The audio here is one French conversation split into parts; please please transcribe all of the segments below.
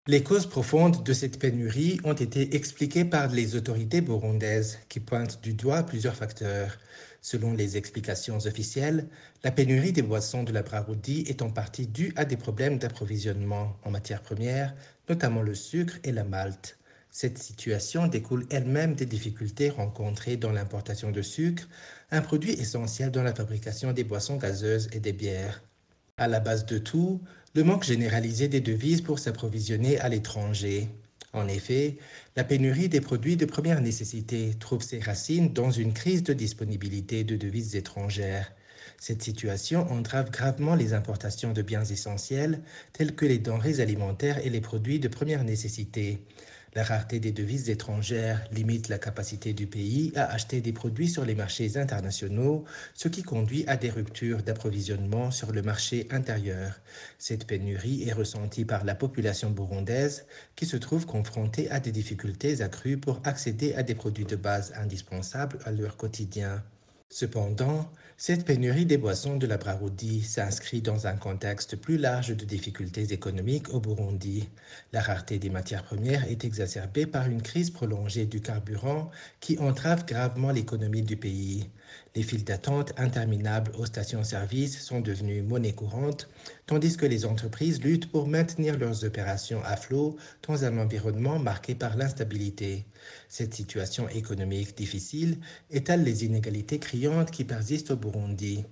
Les causes profondes de cette pénurie ont été expliquées par les autorités burundaises qui pointent du doigt plusieurs facteurs. Selon les explications officielles, la pénurie des boissons de la Braroudi est en partie due à des problèmes d'approvisionnement en matières premières, notamment le sucre et la malt. Cette situation découle elle-même des difficultés rencontrées dans l'importation de sucre, un produit essentiel dans la fabrication des boissons gazeuses et des bières. À la base de tout, le manque généralisé des devises pour s'approvisionner à l'étranger. En effet, la pénurie des produits de première nécessité trouve ses racines dans une crise de disponibilité de devises étrangères. Cette situation entrave gravement les importations de biens essentiels tels que les denrées alimentaires et les produits de première nécessité. La rareté des devises étrangères limite la capacité du pays à acheter des produits sur les marchés internationaux, ce qui conduit à des ruptures d'approvisionnement sur le marché intérieur. Cette pénurie est ressentie par la population burundaise qui se trouve confrontée à des difficultés accrues pour accéder à des produits de base indispensables à leur quotidien. Cependant, cette pénurie des boissons de la Braroudi s'inscrit dans un contexte plus large de difficultés économiques au Burundi. La rareté des matières premières est exacerbée par une crise prolongée du carburant qui entrave gravement l'économie du pays. Les files d'attente interminables aux stations-service sont devenues monnaie courante, tandis que les entreprises luttent pour maintenir leurs opérations à flot dans un environnement marqué par l'instabilité. Cette situation économique difficile étale les inégalités criantes qui persistent au Burundi.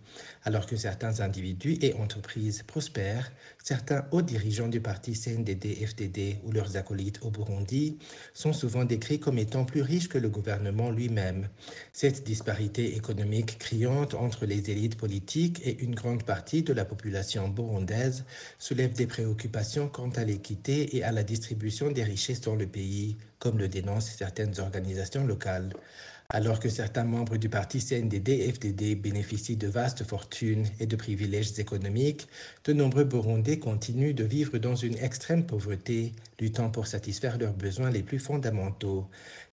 Alors que certains individus et entreprises prospèrent, certains hauts dirigeants du parti CNDD-FDD ou leurs acolytes au Burundi sont souvent décrits comme étant plus riches que le gouvernement lui-même. Cette disparité économique criante entre les élites politiques et une grande partie de la population burundaise soulève des préoccupations quant à l'équité et à la distribution des richesses dans le pays, comme le dénoncent certaines organisations locales. Alors que certains membres du parti CNDD-FDD bénéficient de vastes fortunes et de privilèges économiques, de nombreux Burundais continuent de vivre dans une extrême pauvreté, luttant pour satisfaire leurs besoins les plus fondamentaux.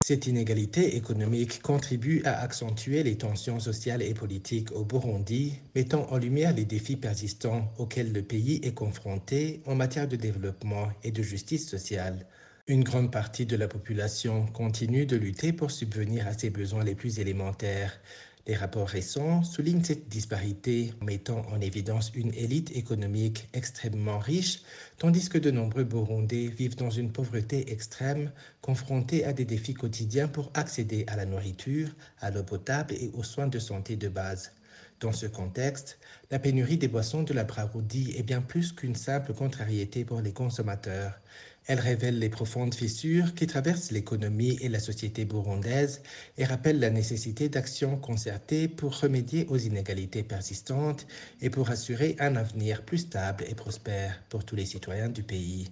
Cette inégalité économique contribue à accentuer les tensions sociales et politiques au Burundi, mettant en lumière les défis persistants auxquels le pays est confronté en matière de développement et de justice sociale. Une grande partie de la population continue de lutter pour subvenir à ses besoins les plus élémentaires. Les rapports récents soulignent cette disparité, mettant en évidence une élite économique extrêmement riche, tandis que de nombreux Burundais vivent dans une pauvreté extrême, confrontés à des défis quotidiens pour accéder à la nourriture, à l'eau potable et aux soins de santé de base. Dans ce contexte, la pénurie des boissons de la Braroudi est bien plus qu'une simple contrariété pour les consommateurs. Elle révèle les profondes fissures qui traversent l'économie et la société burundaise et rappelle la nécessité d'actions concertées pour remédier aux inégalités persistantes et pour assurer un avenir plus stable et prospère pour tous les citoyens du pays.